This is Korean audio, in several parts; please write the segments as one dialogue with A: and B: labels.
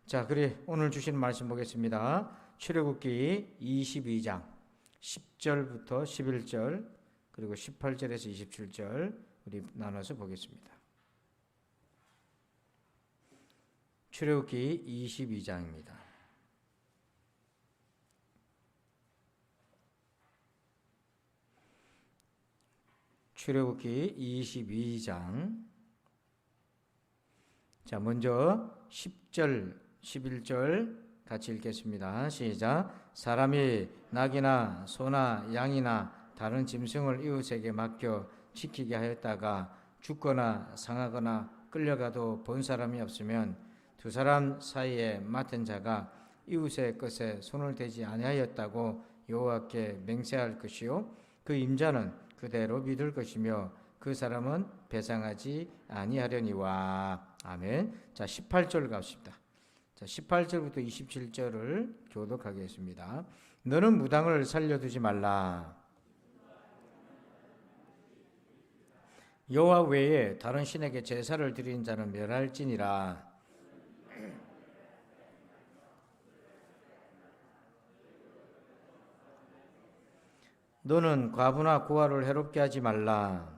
A: 자, 그래 오늘 주신 말씀 보겠습니다. 출애굽기 22장 10절부터 11절 그리고 18절에서 27절 우리 나눠서 보겠습니다. 출애굽기 22장입니다. 출애굽기 22장. 자, 먼저 10절, 11절 같이 읽겠습니다. 시작. 사람이 낙이나 소나 양이나 다른 짐승을 이웃에게 맡겨 지키게 하였다가 죽거나 상하거나 끌려가도 본 사람이 없으면 두 사람 사이에 맡은 자가 이웃의 것에 손을 대지 아니하였다고 여호와께 맹세할 것이요 그 임자는 그대로 믿을 것이며 그 사람은 배상하지 아니하려니와. 아멘. 자, 18절 갑시다. 자, 18절부터 27절을 교독하겠습니다. 너는 무당을 살려두지 말라. 여호와 외에 다른 신에게 제사를 드린 자는 멸할지니라. 너는 과부나 고아를 해롭게 하지 말라.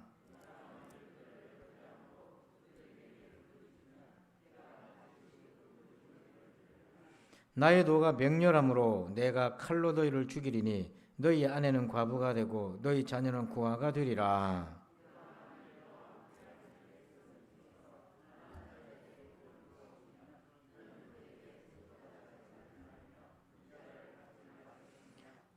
A: 나의 도가 맹렬함으로 내가 칼로 너희를 죽이리니 너희 아내는 과부가 되고 너희 자녀는 고아가 되리라.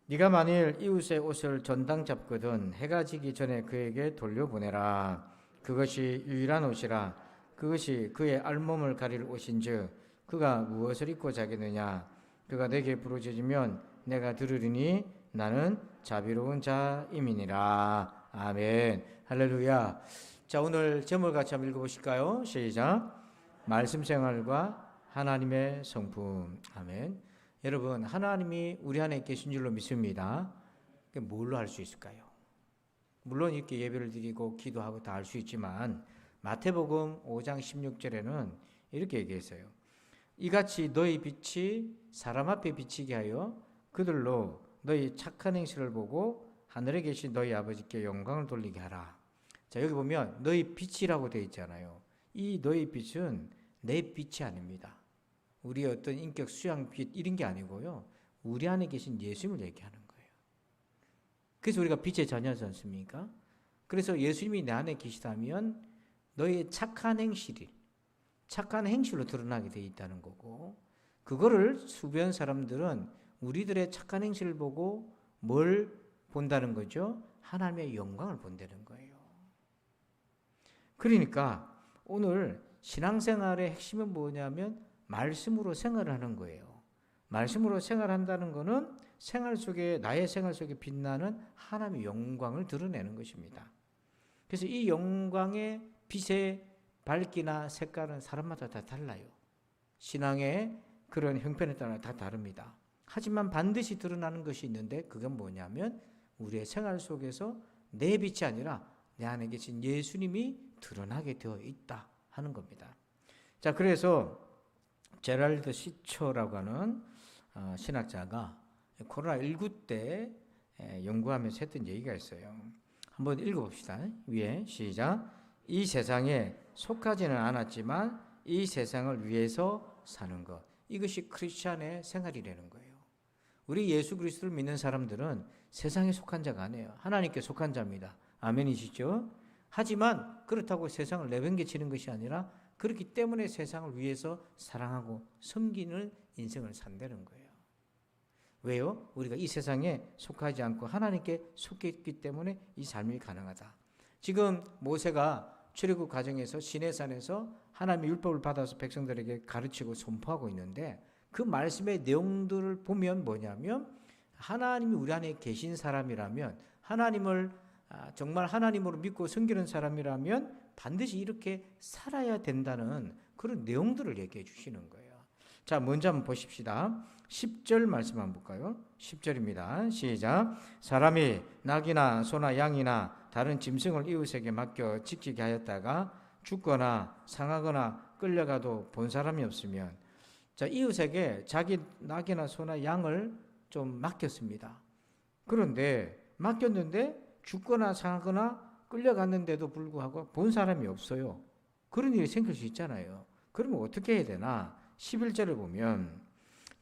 A: 네가 만일 이웃의 옷을 전당 잡거든 해가 지기 전에 그에게 돌려보내라. 그것이 유일한 옷이라. 그것이 그의 알몸을 가릴 옷인즉 그가 무엇을 입고 자겠느냐. 그가 내게 부르짖으면 내가 들으리니 나는 자비로운 자임이니라. 아멘. 할렐루야. 자, 오늘 제목을 같이 한번 읽어보실까요? 시작. 말씀 생활과 하나님의 성품. 아멘. 여러분, 하나님이 우리 안에 계신 줄로 믿습니다. 뭘로 할 수 있을까요? 물론 이렇게 예배를 드리고 기도하고 다 할 수 있지만 마태복음 5장 16절에는 이렇게 얘기했어요. 이같이 너희 빛이 사람 앞에 비치게 하여 그들로 너희 착한 행실을 보고 하늘에 계신 너희 아버지께 영광을 돌리게 하라. 자, 여기 보면 너희 빛이라고 되어 있잖아요. 이 너희 빛은 내 빛이 아닙니다. 우리의 어떤 인격 수양 빛 이런 게 아니고요. 우리 안에 계신 예수님을 얘기하는 거예요. 그래서 우리가 빛의 자녀지 않습니까? 그래서 예수님이 내 안에 계시다면 너의 착한 행실로 드러나게 되어 있다는 거고, 그거를 주변 사람들은 우리들의 착한 행실을 보고 뭘 본다는 거죠? 하나님의 영광을 본다는 거예요. 그러니까 오늘 신앙생활의 핵심은 뭐냐면 말씀으로 생활을 하는 거예요. 말씀으로 생활한다는 것은 생활 속에, 나의 생활 속에 빛나는 하나님의 영광을 드러내는 것입니다. 그래서 이 영광의 빛의 밝기나 색깔은 사람마다 다 달라요. 신앙의 그런 형편에 따라 다 다릅니다. 하지만 반드시 드러나는 것이 있는데 그건 뭐냐면 우리의 생활 속에서 내 빛이 아니라 내 안에 계신 예수님이 드러나게 되어 있다 하는 겁니다. 자, 그래서 제랄드 시초라고 하는 신학자가 코로나19 때 연구하면서 했던 얘기가 있어요. 한번 읽어봅시다. 위에 시작. 이 세상에 속하지는 않았지만 이 세상을 위해서 사는 것. 이것이 크리스찬의 생활이라는 거예요. 우리 예수 그리스도를 믿는 사람들은 세상에 속한 자가 아니에요. 하나님께 속한 자입니다. 아멘이시죠? 하지만 그렇다고 세상을 내팽개치는 것이 아니라 그렇기 때문에 세상을 위해서 사랑하고 섬기는 인생을 산다는 거예요. 왜요? 우리가 이 세상에 속하지 않고 하나님께 속해 있기 때문에 이 삶이 가능하다. 지금 모세가 출애굽 과정에서 시내산에서 하나님의 율법을 받아서 백성들에게 가르치고 선포하고 있는데 그 말씀의 내용들을 보면 뭐냐면 하나님이 우리 안에 계신 사람이라면 하나님을 정말 하나님으로 믿고 섬기는 사람이라면 반드시 이렇게 살아야 된다는 그런 내용들을 얘기해 주시는 거예요. 자, 먼저 한번 보십시다. 10절 말씀 한번 볼까요? 10절입니다. 시작. 사람이 낙이나 소나 양이나 다른 짐승을 이웃에게 맡겨 지키게 하였다가 죽거나 상하거나 끌려가도 본 사람이 없으면. 자, 이웃에게 자기 낙이나 소나 양을 좀 맡겼습니다. 그런데 맡겼는데 죽거나 사거나 끌려갔는데도 불구하고 본 사람이 없어요. 그런 일이 생길 수 있잖아요. 그러면 어떻게 해야 되나? 11절을 보면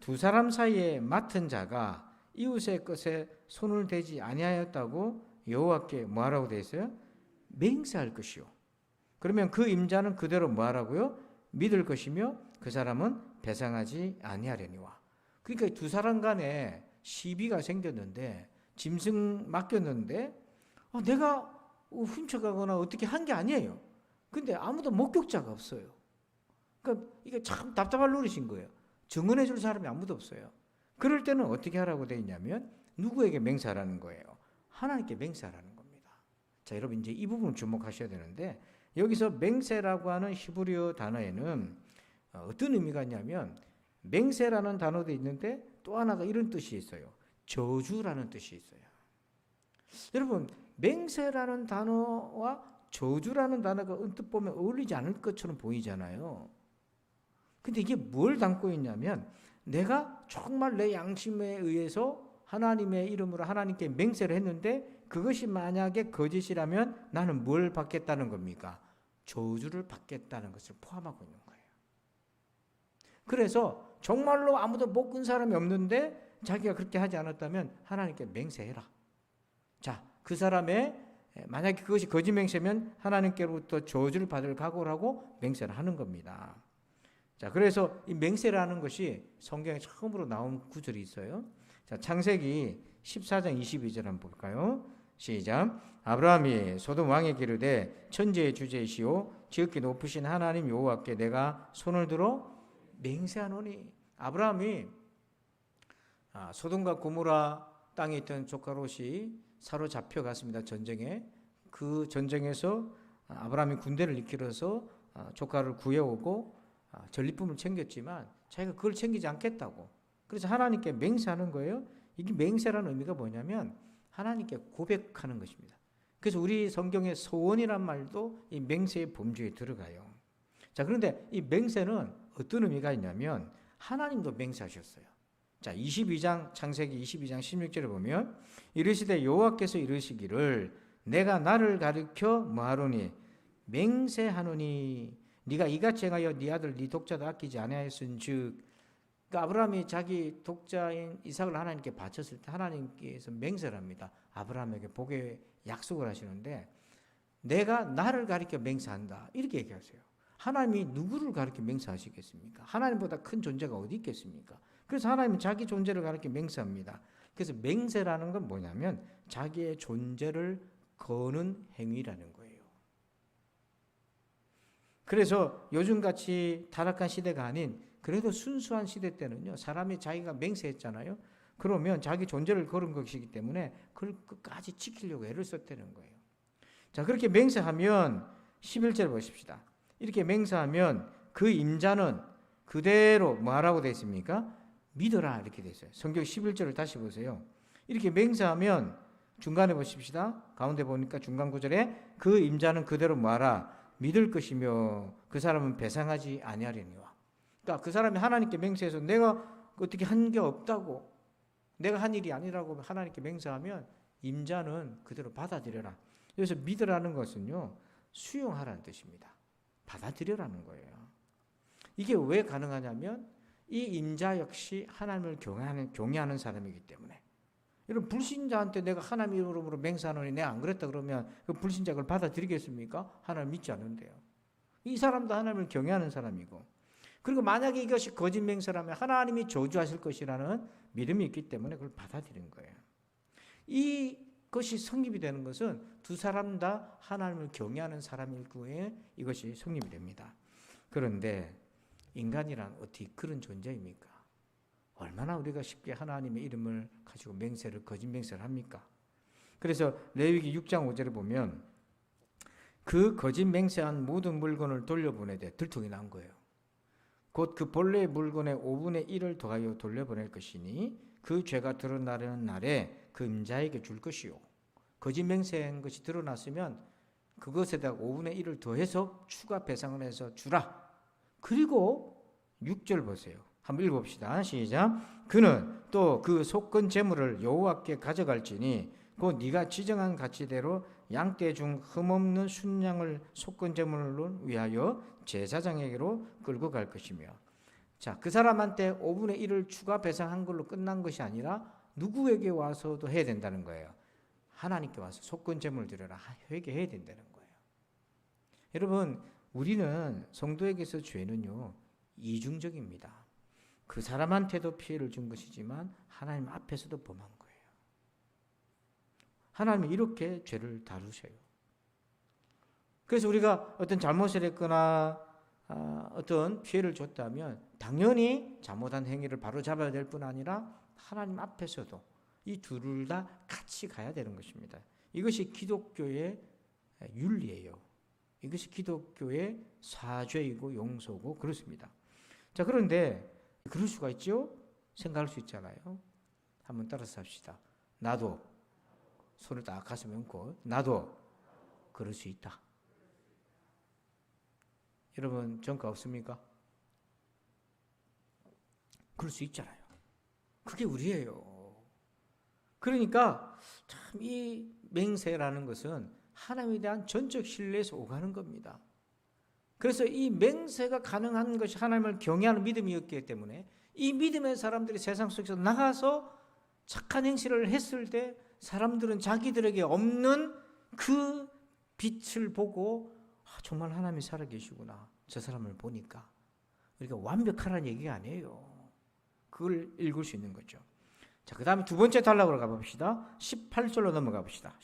A: 두 사람 사이에 맡은 자가 이웃의 것에 손을 대지 아니하였다고 여호와께 뭐하라고 되어 있어요? 맹세할 것이요. 그러면 그 임자는 그대로 뭐하라고요? 믿을 것이며 그 사람은 배상하지 아니하려니와. 그러니까 두 사람 간에 시비가 생겼는데 짐승 맡겼는데 내가 훔쳐가거나 어떻게 한 게 아니에요. 근데 아무도 목격자가 없어요. 그러니까 이게 참 답답할 노릇인 거예요. 증언해 줄 사람이 아무도 없어요. 그럴 때는 어떻게 하라고 되어 있냐면 누구에게 맹세하라는 거예요? 하나님께 맹세하라는 겁니다. 자, 여러분 이제 이 부분을 주목하셔야 되는데 여기서 맹세라고 하는 히브리어 단어에는 어떤 의미가 있냐면 맹세라는 단어도 있는데 또 하나가 이런 뜻이 있어요. 저주라는 뜻이 있어요. 여러분 맹세라는 단어와 저주라는 단어가 언뜻 보면 어울리지 않을 것처럼 보이잖아요. 근데 이게 뭘 담고 있냐면 내가 정말 내 양심에 의해서 하나님의 이름으로 하나님께 맹세를 했는데 그것이 만약에 거짓이라면 나는 뭘 받겠다는 겁니까? 저주를 받겠다는 것을 포함하고 있는 거예요. 그래서 정말로 아무도 못 꾼 사람이 없는데 자기가 그렇게 하지 않았다면 하나님께 맹세해라. 자, 그 사람의 만약에 그것이 거짓 맹세면 하나님께로부터 저주를 받을 각오를 하고 맹세를 하는 겁니다. 자, 그래서 이 맹세라는 것이 성경에 처음으로 나온 구절이 있어요. 자, 창세기 14장 22절 한번 볼까요? 시작. 아브라함이 소돔 왕에게 이르되 천지의 주제이시오 지극히 높으신 하나님 여호와께 내가 손을 들어 맹세하노니. 아브라함이 소돔과 고모라 땅에 있던 조카 롯이 사로잡혀 갔습니다. 전쟁에. 그 전쟁에서 아브라함이 군대를 이끌어서 조카를 구해오고 전리품을 챙겼지만 자기가 그걸 챙기지 않겠다고. 그래서 하나님께 맹세하는 거예요. 이게 맹세라는 의미가 뭐냐면 하나님께 고백하는 것입니다. 그래서 우리 성경의 소원이란 말도 이 맹세의 범주에 들어가요. 자, 그런데 이 맹세는 어떤 의미가 있냐면 하나님도 맹세하셨어요. 자, 22장 창세기 22장 16절을 보면 이르시되 여호와께서 이르시기를 내가 나를 가리켜 뭐하노니 맹세하노니 네가 이같이 행하여 네 아들 네 독자도 아끼지 아니하였은즉. 그러니까 아브라함이 자기 독자인 이삭을 하나님께 바쳤을 때 하나님께서 맹세를 합니다. 아브라함에게 복의 약속을 하시는데 내가 나를 가리켜 맹세한다 이렇게 얘기하세요. 하나님이 누구를 가리켜 맹세하시겠습니까? 하나님보다 큰 존재가 어디 있겠습니까? 그래서 하나님은 자기 존재를 가리켜 맹세합니다. 그래서 맹세라는 건 뭐냐면 자기의 존재를 거는 행위라는 거예요. 그래서 요즘같이 타락한 시대가 아닌 그래도 순수한 시대 때는요, 사람이 자기가 맹세했잖아요. 그러면 자기 존재를 걸은 것이기 때문에 그걸 끝까지 지키려고 애를 썼다는 거예요. 자, 그렇게 맹세하면 11절 보십시다. 이렇게 맹세하면 그 임자는 그대로 뭐라고 되어 있습니까? 믿어라 이렇게 되어 있어요. 성경 11절을 다시 보세요. 이렇게 맹세하면 중간에 보십시다. 가운데 보니까 중간 구절에 그 임자는 그대로 뭐하라? 믿을 것이며 그 사람은 배상하지 아니하려니와. 그러니까 그 사람이 하나님께 맹세해서 내가 어떻게 한 게 없다고 내가 한 일이 아니라고 하나님께 맹세하면 임자는 그대로 받아들여라. 여기서 믿으라는 것은요 수용하라는 뜻입니다. 받아들여라는 거예요. 이게 왜 가능하냐면 이 임자 역시 하나님을 경외하는 사람이기 때문에. 여러분 불신자한테 내가 하나님 이름으로 맹세하노니 내가 안 그랬다 그러면 그 불신자 그걸 받아들이겠습니까? 하나님 믿지 않는데요. 이 사람도 하나님을 경외하는 사람이고 그리고 만약에 이것이 거짓 맹세라면 하나님이 저주하실 것이라는 믿음이 있기 때문에 그걸 받아들인 거예요. 이것이 성립이 되는 것은 두 사람 다 하나님을 경외하는 사람일 경우에 이것이 성립이 됩니다. 그런데 인간이란 어떻게 그런 존재입니까? 얼마나 우리가 쉽게 하나님의 이름을 가지고 맹세를 거짓 맹세를 합니까? 그래서 레위기 6장 5절에 보면 그 거짓 맹세한 모든 물건을 돌려보내되 들통이 난 거예요. 곧 그 본래의 물건의 5분의 1을 더하여 돌려보낼 것이니 그 죄가 드러나는 날에 그 임자에게 줄 것이요. 거짓 맹세한 것이 드러났으면 그것에다가 5분의 1을 더해서 추가 배상을 해서 주라. 그리고 6절 보세요. 한번 읽어봅시다. 시작. 그는 또 그 속건 제물을 여호와께 가져갈지니 곧 네가 지정한 가치대로 양떼 중 흠없는 순양을 속건 제물을 위하여 제사장에게로 끌고 갈 것이며. 자, 그 사람한테 5분의 1을 추가 배상한 걸로 끝난 것이 아니라 누구에게 와서도 해야 된다는 거예요. 하나님께 와서 속건 제물을 드려라 회개해야 된다는 거예요. 여러분, 우리는 성도에게서 죄는요 이중적입니다. 그 사람한테도 피해를 준 것이지만 하나님 앞에서도 범한 거예요. 하나님이 이렇게 죄를 다루셔요. 그래서 우리가 어떤 잘못을 했거나 어떤 피해를 줬다면 당연히 잘못한 행위를 바로 잡아야 될 뿐 아니라 하나님 앞에서도 이 둘을 다 같이 가야 되는 것입니다. 이것이 기독교의 윤리예요. 이것이 기독교의 사죄이고 용서고 그렇습니다. 자, 그런데 그럴 수가 있죠? 생각할 수 있잖아요. 한번 따라서 합시다. 나도 손을 딱 가슴에 얹고 나도 그럴 수 있다. 여러분 전과 없습니까? 그럴 수 있잖아요. 그게 우리예요. 그러니까 참 이 맹세라는 것은 하나님에 대한 전적 신뢰에서 오가는 겁니다. 그래서 이 맹세가 가능한 것이 하나님을 경외하는 믿음이었기 때문에 이 믿음의 사람들이 세상 속에서 나가서 착한 행실을 했을 때 사람들은 자기들에게 없는 그 빛을 보고 정말 하나님이 살아계시구나. 저 사람을 보니까. 그러니까 완벽하라는 얘기가 아니에요. 그걸 읽을 수 있는 거죠. 자, 그 다음에 두 번째 단락으로 가봅시다. 18절로 넘어가 봅시다.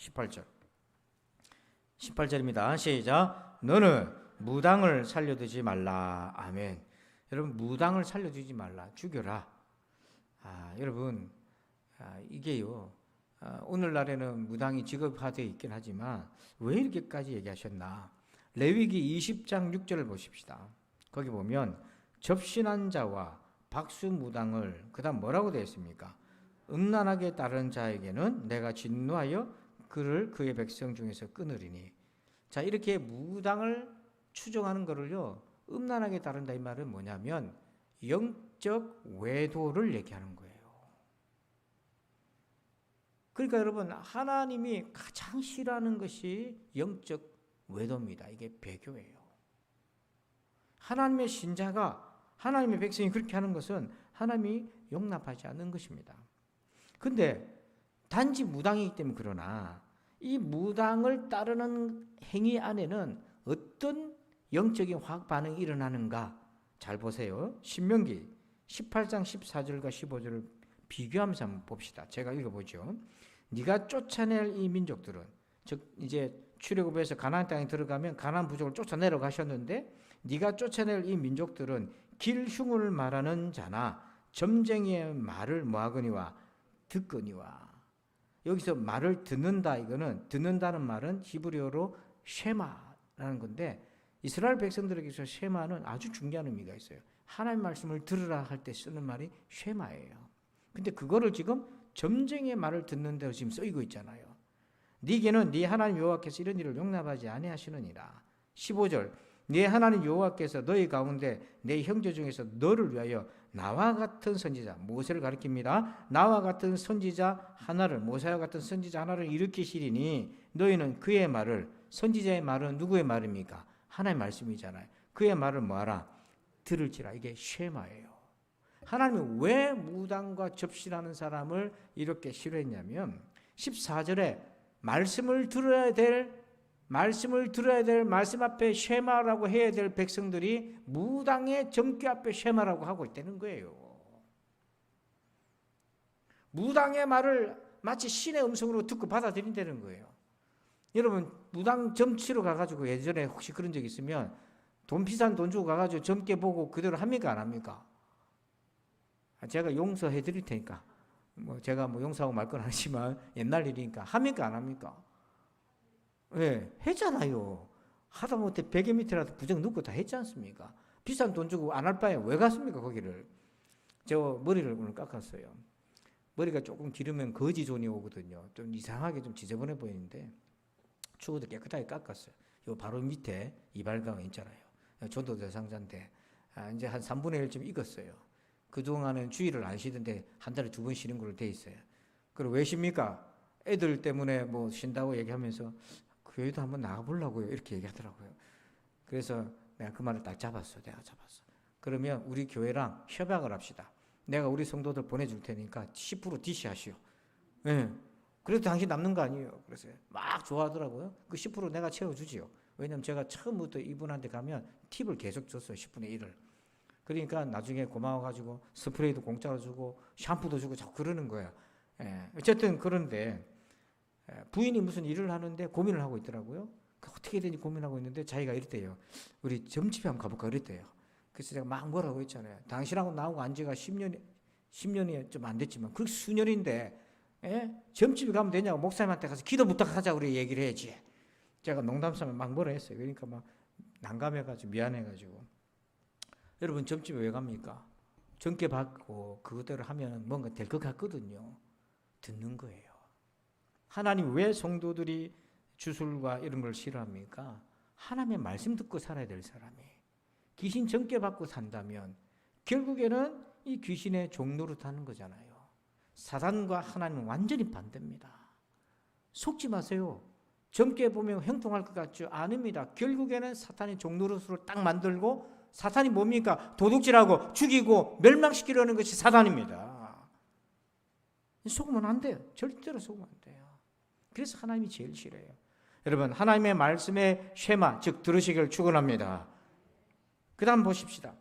A: 18절입니다. 시작. 너는 무당을 살려두지 말라. 아멘. 여러분, 무당을 살려두지 말라. 죽여라. 여러분, 이게요. 오늘날에는 무당이 직업화되어 있긴 하지만 왜 이렇게까지 얘기하셨나? 레위기 20장 6절을 보십시다. 거기 보면 접신한 자와 박수무당을 그 다음 뭐라고 되어 있습니까? 음란하게 따르는 자에게는 내가 진노하여 그를 그의 백성 중에서 끊으리니. 자, 이렇게 무당을 추종하는 거를요 음란하게 따른다 이 말은 뭐냐면 영적 외도를 얘기하는 거예요. 그러니까 여러분, 하나님이 가장 싫어하는 것이 영적 외도입니다. 이게 배교예요. 하나님의 신자가, 하나님의 백성이 그렇게 하는 것은 하나님이 용납하지 않는 것입니다. 근데 단지 무당이기 때문에 그러나 이 무당을 따르는 행위 안에는 어떤 영적인 화학 반응이 일어나는가? 잘 보세요. 신명기 18장 14절과 15절을 비교하면서 한번 봅시다. 제가 읽어보죠. 네가 쫓아낼 이 민족들은, 즉 이제 출애굽에서 가나안 땅에 들어가면 가나안 부족을 쫓아내려 가셨는데 네가 쫓아낼 이 민족들은 길흉을 말하는 자나 점쟁이의 말을 모하거니와 듣거니와. 여기서 말을 듣는다, 이거는 듣는다는 말은 히브리어로 쉐마라는 건데 이스라엘 백성들에게서 쉐마는 아주 중요한 의미가 있어요. 하나님 말씀을 들으라 할 때 쓰는 말이 쉐마예요. 근데 그거를 지금 점쟁이의 말을 듣는 대로 지금 쓰이고 있잖아요. 네게는 네 하나님 여호와께서 이런 일을 용납하지 아니하시느니라. 15절. 네 하나님 여호와께서 너희 가운데 내 형제 중에서 너를 위하여 나와 같은 선지자, 모세를 가리킵니다. 나와 같은 선지자 하나를, 모세와 같은 선지자 하나를 일으키시리니 너희는 그의 말을, 선지자의 말은 누구의 말입니까? 하나님의 말씀이잖아요. 그의 말을 뭐하라? 들을지라. 이게 쉐마예요. 하나님이 왜 무당과 접신하는 사람을 이렇게 싫어했냐면 14절에 말씀을 들어야 될 말씀 앞에 쉐마라고 해야 될 백성들이 무당의 점괘 앞에 쉐마라고 하고 있다는 거예요. 무당의 말을 마치 신의 음성으로 듣고 받아들인다는 거예요. 여러분, 무당 점치러 가가지고 예전에 혹시 그런 적 있으면 비싼 돈 주고 가가지고 점괘 보고 그대로 합니까? 안 합니까? 제가 용서해 드릴 테니까. 제가 용서하고 말 건 아니지만 옛날 일이니까 합니까? 안 합니까? 네, 했잖아요. 하다못해 베개 밑에라도 부적 넣고 다 했지 않습니까? 비싼 돈 주고 안 할 바에 왜 갔습니까? 거기를. 저 머리를 오늘 깎았어요. 머리가 조금 기르면 거지존이 오거든요. 좀 이상하게 좀 지저분해 보이는데 추워도 깨끗하게 깎았어요. 요 바로 밑에 이발관 있잖아요. 전도 대상자인데 이제 한 3분의 1쯤 익었어요. 그동안은 주일을 안 쉬던데 한 달에 2번 쉬는 걸로 돼 있어요. 그리고 왜 쉽니까? 애들 때문에 뭐 쉰다고 얘기하면서 교회도 한번 나가보려고요. 이렇게 얘기하더라고요. 그래서 내가 그 말을 딱 잡았어. 내가 잡았어. 그러면 우리 교회랑 협약을 합시다. 내가 우리 성도들 보내줄 테니까 10% DC하시오. 예. 그래도 당신 남는 거 아니에요. 그래서 막 좋아하더라고요. 그 10% 내가 채워주지요. 왜냐면 제가 처음부터 이분한테 가면 팁을 계속 줬어요. 10분의 1을. 그러니까 나중에 고마워가지고 스프레이도 공짜로 주고 샴푸도 주고 자꾸 그러는 거예요. 예. 어쨌든 그런데 부인이 무슨 일을 하는데 고민을 하고 있더라고요. 어떻게 되니 고민하고 있는데 자기가 이랬대요. 우리 점집에 한번 가볼까 그랬대요. 그래서 제가 막 뭐라고 했잖아요. 당신하고 나하고 안 지가 10년이 좀 안 됐지만 그렇게 수년인데 점집에 가면 되냐고 목사님한테 가서 기도 부탁하자고 우리 얘기를 해야지. 제가 농담삼아 막 뭐라 했어요. 그러니까 막 난감해가지고 미안해가지고 여러분 점집에 왜 갑니까? 정께 받고 그것대로 하면 뭔가 될 것 같거든요. 듣는 거예요. 하나님 왜 성도들이 주술과 이런 걸 싫어합니까? 하나님의 말씀 듣고 살아야 될 사람이 귀신 정께 받고 산다면 결국에는 이 귀신의 종노릇 하는 거잖아요. 사단과 하나님은 완전히 반대입니다. 속지 마세요. 젊게 보면 형통할 것 같죠? 아닙니다. 결국에는 사탄이 종노릇으로 딱 만들고 사탄이 뭡니까? 도둑질하고 죽이고 멸망시키려는 것이 사탄입니다. 속으면 안 돼요. 절대로 속으면 안 돼요. 그래서 하나님이 제일 싫어요. 여러분 하나님의 말씀의 쉐마 즉 들으시기를 축원합니다. 그 다음 보십시다.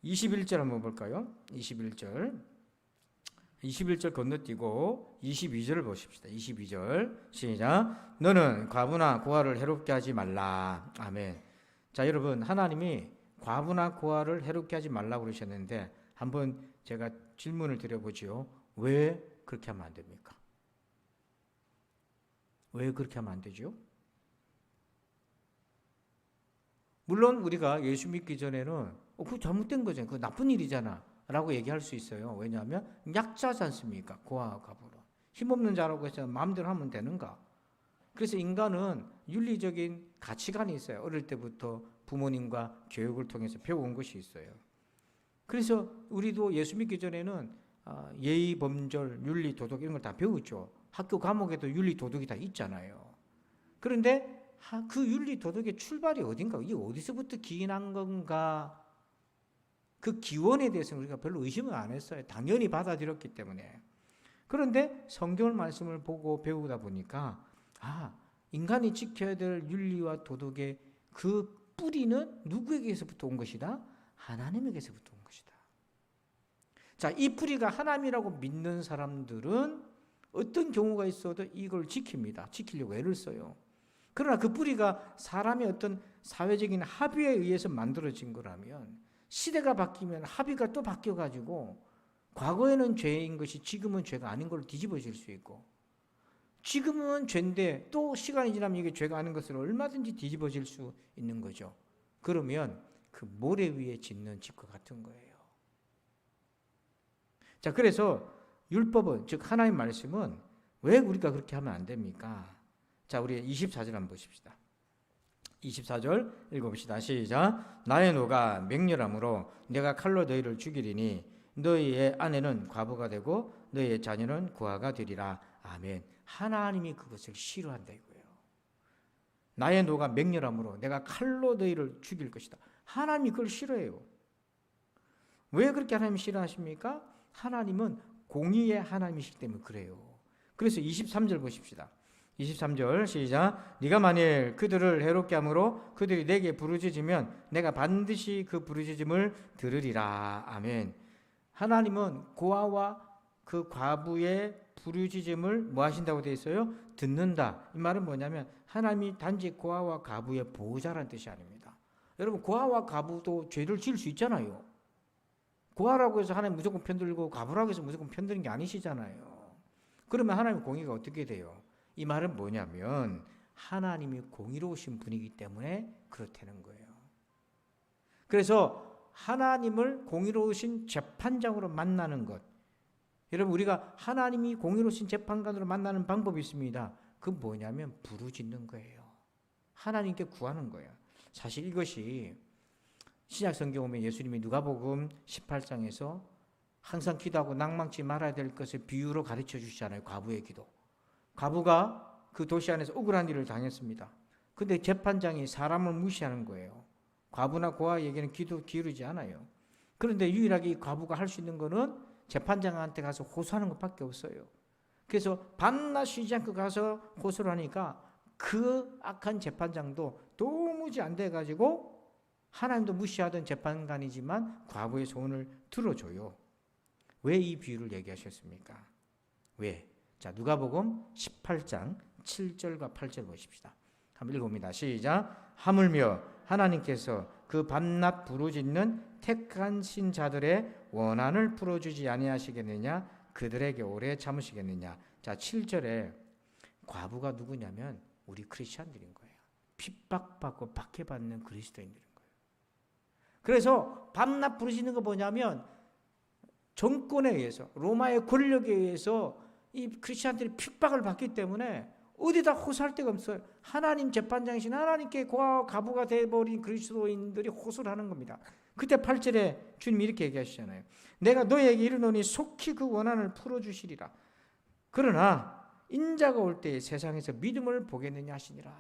A: 21절 한번 볼까요? 21절 건너뛰고 22절을 보십시다. 22절 시작. 너는 과부나 고아를 해롭게 하지 말라. 아멘. 자 여러분 하나님이 과부나 고아를 해롭게 하지 말라고 그러셨는데 한번 제가 질문을 드려보지요. 왜 그렇게 하면 안 됩니까? 왜 그렇게 하면 안 되죠? 물론 우리가 예수 믿기 전에는 그거 잘못된 거잖아요. 그거 나쁜 일이잖아 라고 얘기할 수 있어요. 왜냐하면 약자지 않습니까? 고아와 과부로. 힘없는 자라고 해서 마음대로 하면 되는가? 그래서 인간은 윤리적인 가치관이 있어요. 어릴 때부터 부모님과 교육을 통해서 배워온 것이 있어요. 그래서 우리도 예수 믿기 전에는 예의, 범절, 윤리, 도덕 이런 걸 다 배우죠. 학교 과목에도 윤리, 도덕이 다 있잖아요. 그런데 그 윤리, 도덕의 출발이 어딘가? 이게 어디서부터 기인한 건가? 그 기원에 대해서는 우리가 별로 의심을 안 했어요. 당연히 받아들였기 때문에. 그런데 성경 말씀을 보고 배우다 보니까 인간이 지켜야 될 윤리와 도덕의 그 뿌리는 누구에게서부터 온 것이다? 하나님에게서부터 온 것이다. 자, 이 뿌리가 하나님이라고 믿는 사람들은 어떤 경우가 있어도 이걸 지킵니다. 지키려고 애를 써요. 그러나 그 뿌리가 사람의 어떤 사회적인 합의에 의해서 만들어진 거라면 시대가 바뀌면 합의가 또 바뀌어가지고 과거에는 죄인 것이 지금은 죄가 아닌 걸로 뒤집어질 수 있고 지금은 죄인데 또 시간이 지나면 이게 죄가 아닌 것으로 얼마든지 뒤집어질 수 있는 거죠. 그러면 그 모래 위에 짓는 집과 같은 거예요. 자, 그래서 율법은 즉 하나님의 말씀은 왜 우리가 그렇게 하면 안 됩니까? 자, 우리 24절 한번 보십시다. 24절 읽어봅시다. 시작. 나의 노가 맹렬함으로 내가 칼로 너희를 죽이리니 너희의 아내는 과부가 되고 너희의 자녀는 고아가 되리라. 아멘. 하나님이 그것을 싫어한다 이거예요. 나의 노가 맹렬함으로 내가 칼로 너희를 죽일 것이다. 하나님이 그걸 싫어해요. 왜 그렇게 하나님이 싫어하십니까? 하나님은 공의의 하나님이시기 때문에 그래요. 그래서 23절 보십시다. 23절 시작. 네가 만일 그들을 해롭게 함으로 그들이 내게 부르짖으면 내가 반드시 그 부르짖음을 들으리라. 아멘. 하나님은 고아와 그 과부의 부르짖음을 뭐 하신다고 되어 있어요? 듣는다. 이 말은 뭐냐면 하나님이 단지 고아와 과부의 보호자라는 뜻이 아닙니다. 여러분 고아와 과부도 죄를 지을 수 있잖아요. 고아라고 해서 하나님 무조건 편들고 과부라고 해서 무조건 편드는 게 아니시잖아요. 그러면 하나님의 공의가 어떻게 돼요? 이 말은 뭐냐면 하나님이 공의로우신 분이기 때문에 그렇다는 거예요. 그래서 하나님을 공의로우신 재판장으로 만나는 것. 여러분 우리가 하나님이 공의로우신 재판관으로 만나는 방법이 있습니다. 그건 뭐냐면 부르짖는 거예요. 하나님께 구하는 거예요. 사실 이것이 신약 성경 보면 예수님이 누가복음 18장에서 항상 기도하고 낭망치 말아야 될 것을 비유로 가르쳐 주시잖아요. 과부의 기도. 과부가 그 도시 안에서 억울한 일을 당했습니다. 근데 재판장이 사람을 무시하는 거예요. 과부나 고아에게는 기도 기울이지 않아요. 그런데 유일하게 이 과부가 할 수 있는 거는 재판장한테 가서 호소하는 것밖에 없어요. 그래서 밤낮 쉬지 않고 가서 호소를 하니까 그 악한 재판장도 도무지 안 돼가지고 하나님도 무시하던 재판관이지만 과부의 소원을 들어줘요. 왜 이 비유를 얘기하셨습니까? 왜? 자, 누가복음 18장 7절과 8절 보십시다. 한번 읽어봅니다. 시작. 하물며 하나님께서 그 밤낮 부르짖는 택한 신자들의 원한을 풀어주지 아니하시겠느냐? 그들에게 오래 참으시겠느냐? 자, 7절에 과부가 누구냐면 우리 크리스천들인 거예요. 핍박받고 박해받는 그리스도인들인 거예요. 그래서 밤낮 부르짖는 거 뭐냐면 정권에 의해서, 로마의 권력에 의해서 이 크리스천들이 핍박을 받기 때문에 어디다 호소할 데가 없어요. 하나님 재판장이신 하나님께 과부가 되어버린 그리스도인들이 호소를 하는 겁니다. 그때 8절에 주님이 이렇게 얘기하시잖아요. 내가 너에게 이르노니 속히 그 원한을 풀어주시리라. 그러나 인자가 올 때에 세상에서 믿음을 보겠느냐 하시니라.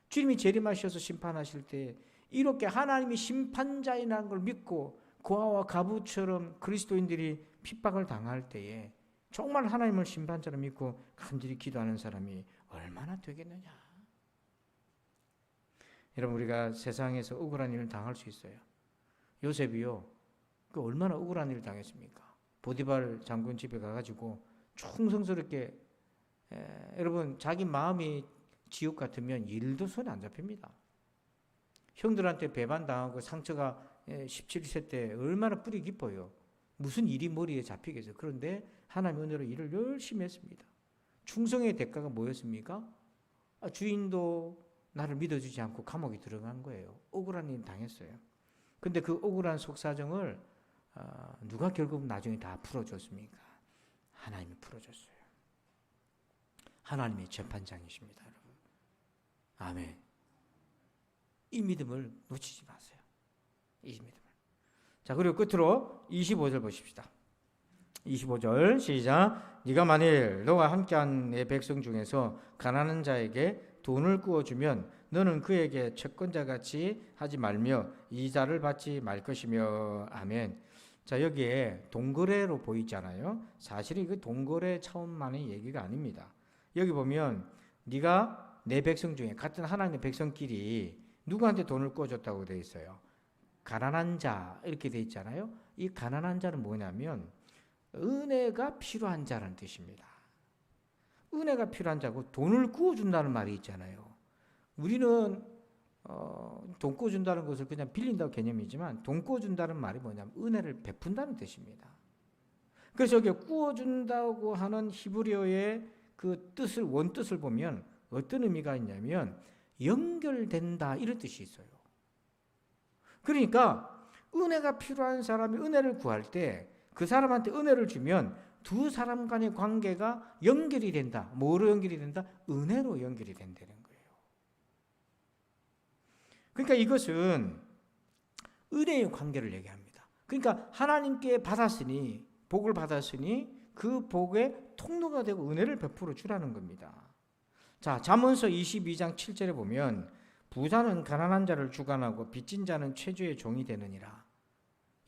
A: 주님이 재림하셔서 심판하실 때 이렇게 하나님이 심판자이라는 걸 믿고 고아와 과부처럼 그리스도인들이 핍박을 당할 때에 정말 하나님을 심판자로 믿고 간절히 기도하는 사람이 얼마나 되겠느냐. 여러분, 우리가 세상에서 억울한 일을 당할 수 있어요. 요셉이요, 그 얼마나 억울한 일을 당했습니까? 보디발 장군 집에 가가지고 충성스럽게, 여러분, 자기 마음이 지옥 같으면 일도 손에 안 잡힙니다. 형들한테 배반당하고 상처가 17세 때 얼마나 뿌리 깊어요. 무슨 일이 머리에 잡히겠어요. 그런데 하나님의 은혜로 일을 열심히 했습니다. 충성의 대가가 뭐였습니까? 주인도 나를 믿어주지 않고 감옥에 들어간 거예요. 억울한 일 당했어요. 근데 그 억울한 속사정을 누가 결국 나중에 다 풀어줬습니까? 하나님이 풀어줬어요. 하나님의 재판장이십니다, 여러분. 아멘. 이 믿음을 놓치지 마세요. 이 믿음을. 자, 그리고 끝으로 25절 보십시다. 25절 시작. 네가 만일 너와 함께한 내 백성 중에서 가난한 자에게 돈을 구워주면 너는 그에게 채권자같이 하지 말며 이자를 받지 말 것이며. 아멘. 자, 여기에 동거래로 보이잖아요. 사실은 그 동거래 차원만의 얘기가 아닙니다. 여기 보면 네가 내 백성 중에, 같은 하나님의 백성끼리 누구한테 돈을 구워줬다고 되어 있어요? 가난한 자, 이렇게 되어 있잖아요. 이 가난한 자는 뭐냐면 은혜가 필요한 자라는 뜻입니다. 은혜가 필요한 자고 돈을 구워준다는 말이 있잖아요. 우리는 돈 구워준다는 것을 그냥 빌린다고 개념이지만, 돈 구워준다는 말이 뭐냐면 은혜를 베푼다는 뜻입니다. 그래서 여기 구워준다고 하는 히브리어의 그 뜻을, 원뜻을 보면 어떤 의미가 있냐면 연결된다, 이런 뜻이 있어요. 그러니까 은혜가 필요한 사람이 은혜를 구할 때 그 사람한테 은혜를 주면 두 사람 간의 관계가 연결이 된다. 뭐로 연결이 된다? 은혜로 연결이 된다는 거예요. 그러니까 이것은 은혜의 관계를 얘기합니다. 그러니까 하나님께 받았으니, 복을 받았으니 그 복의 통로가 되고 은혜를 베풀어 주라는 겁니다. 자, 잠언서 22장 7절에 보면 부자는 가난한 자를 주관하고 빚진 자는 최주의 종이 되느니라.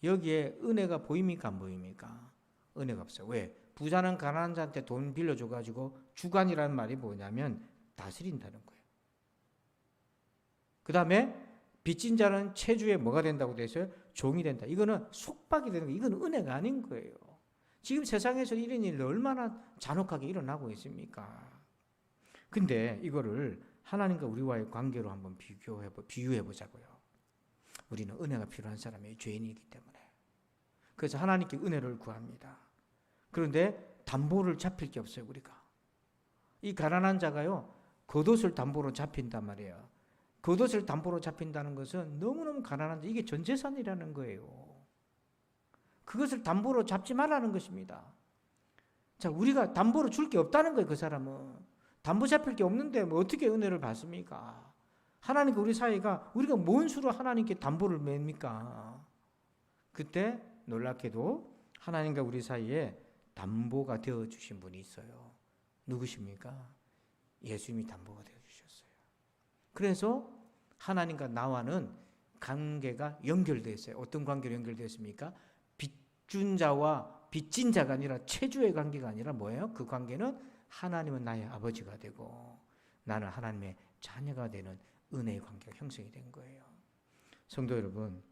A: 여기에 은혜가 보입니까, 안 보입니까? 은혜가 없어요. 왜? 부자는 가난한 자한테 돈 빌려줘가지고, 주관이라는 말이 뭐냐면 다스린다는 거예요. 그 다음에 빚진 자는 최주의 뭐가 된다고 되어 있어요? 종이 된다. 이거는 속박이 되는 거예요. 이건 은혜가 아닌 거예요. 지금 세상에서 이런 일이 얼마나 잔혹하게 일어나고 있습니까? 근데 이거를 하나님과 우리와의 관계로 한번 비유해 보자고요. 우리는 은혜가 필요한 사람이 죄인이기 때문에. 그래서 하나님께 은혜를 구합니다. 그런데 담보를 잡힐 게 없어요, 우리가. 이 가난한 자가요, 겉옷을 담보로 잡힌단 말이에요. 겉옷을 담보로 잡힌다는 것은 너무너무 가난한데 이게 전 재산이라는 거예요. 그것을 담보로 잡지 말라는 것입니다. 자, 우리가 담보로 줄 게 없다는 거예요, 그 사람은. 담보 잡힐 게 없는데 뭐 어떻게 은혜를 받습니까? 하나님과 우리 사이가 우리가 뭔 수로 하나님께 담보를 맵니까? 그때 놀랍게도 하나님과 우리 사이에 담보가 되어주신 분이 있어요. 누구십니까? 예수님이 담보가 되어주셨어요. 그래서 하나님과 나와는 관계가 연결되어 있어요. 어떤 관계로 연결되어 있습니까? 빚준 자와 빚진 자가 아니라 채주의 관계가 아니라 뭐예요? 그 관계는 하나님은 나의 아버지가 되고 나는 하나님의 자녀가 되는 은혜의 관계가 형성이 된 거예요. 성도 여러분,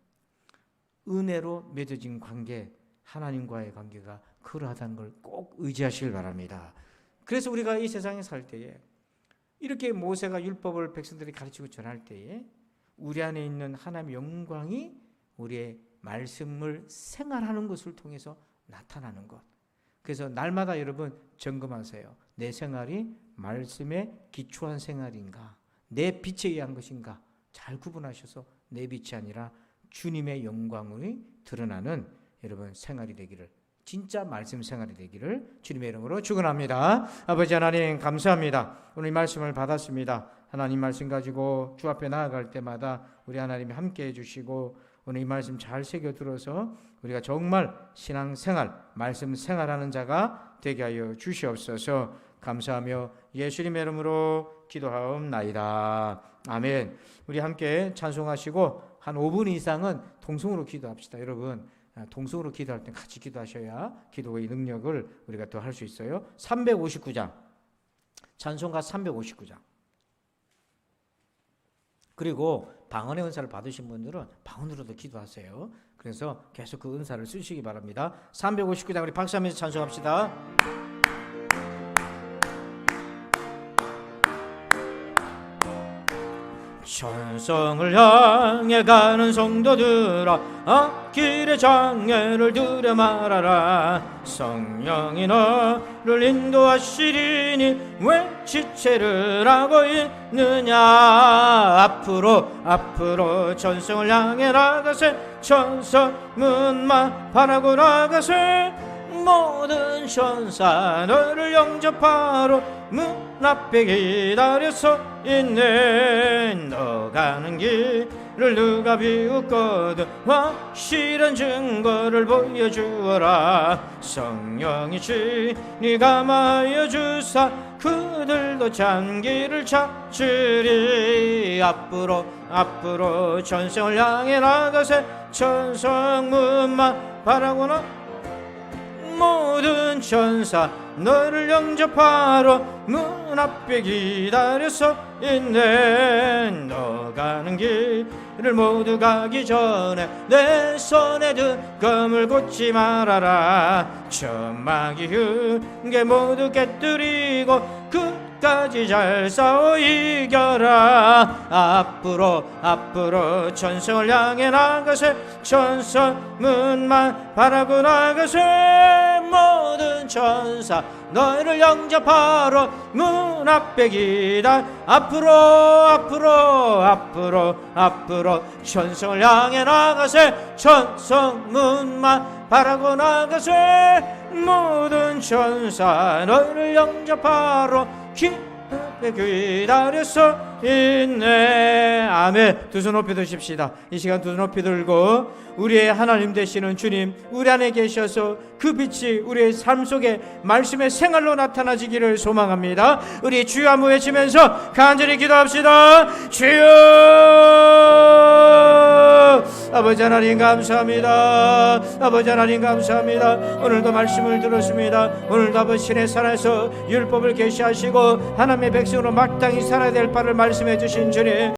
A: 은혜로 맺어진 관계, 하나님과의 관계가 그러하다는 걸 꼭 의지하시길 바랍니다. 그래서 우리가 이 세상에 살 때에 이렇게 모세가 율법을 백성들이 가르치고 전할 때에 우리 안에 있는 하나님의 영광이 우리의 말씀을 생활하는 것을 통해서 나타나는 것. 그래서 날마다 여러분 점검하세요. 내 생활이 말씀에 기초한 생활인가, 내 빛에 의한 것인가 잘 구분하셔서 내 빛이 아니라 주님의 영광이 드러나는 여러분 생활이 되기를, 진짜 말씀 생활이 되기를 주님의 이름으로 축원합니다. 아버지 하나님 감사합니다. 오늘 이 말씀을 받았습니다. 하나님 말씀 가지고 주 앞에 나아갈 때마다 우리 하나님이 함께해 주시고 오늘 이 말씀 잘 새겨 들어서 우리가 정말 신앙생활, 말씀 생활하는 자가 되게 하여 주시옵소서. 감사하며 예수님의 이름으로 기도하옵나이다. 아멘. 우리 함께 찬송하시고 한 5분 이상은 동성으로 기도합시다. 여러분 동성으로 기도할 때 같이 기도하셔야 기도의 능력을 우리가 더 할 수 있어요. 359장 찬송가 359장. 그리고 방언의 은사를 받으신 분들은 방언으로도 기도하세요. 그래서 계속 그 은사를 쓰시기 바랍니다. 359장 우리 박수하면서 찬송합시다. 천성을 향해 가는 성도들아, 앞길에 장애를 두려 말아라. 성령이 너를 인도하시리니 왜 지체를 하고 있느냐. 앞으로 천성을 향해 나가세. 천성문만 바라고 나가세. 모든 천사 너를 영접하러 문 앞에 기다려서 있네. 너 가는 길을 누가 비웃거든 확실한 증거를 보여주어라. 성령이 친히 감하여 주사 그들도 찬 길을 찾으리. 앞으로 천성을 향해 나가세. 천성문만 바라고나 모든 천사 너를 영접하러 문 앞에 기다려서 있네. 너 가는 길을 모두 가기 전에 내 손에 든 검을 꽂지 말아라. 천막이 흉계 모두 깨뜨리고 끝까지 잘 싸워 이겨라. 앞으로 천성을 향해 나가세. 천성문만 바라고 나가세. 모든 천사 너희를 영접하러 문 앞에 기다. 앞으로 천성을 향해 나가세. 천성문만 바라고 나가세. 모든 천사 너희를 영접하러 앞에 기다려서 있네. 아멘. 두 손 높이 드십시다. 이 시간 두 손 높이 들고 우리의 하나님 되시는 주님, 우리 안에 계셔서 그 빛이 우리의 삶 속에 말씀의 생활로 나타나지기를 소망합니다. 우리 주여 한번 외치면서 간절히 기도합시다. 주여. 아버지 하나님 감사합니다. 아버지 하나님 감사합니다. 오늘도 말씀을 들었습니다. 오늘도 아버지 신의 산에서 율법을 계시하시고 하나님의 백성으로 마땅히 살아야 될 바를 말씀해 주신 주님,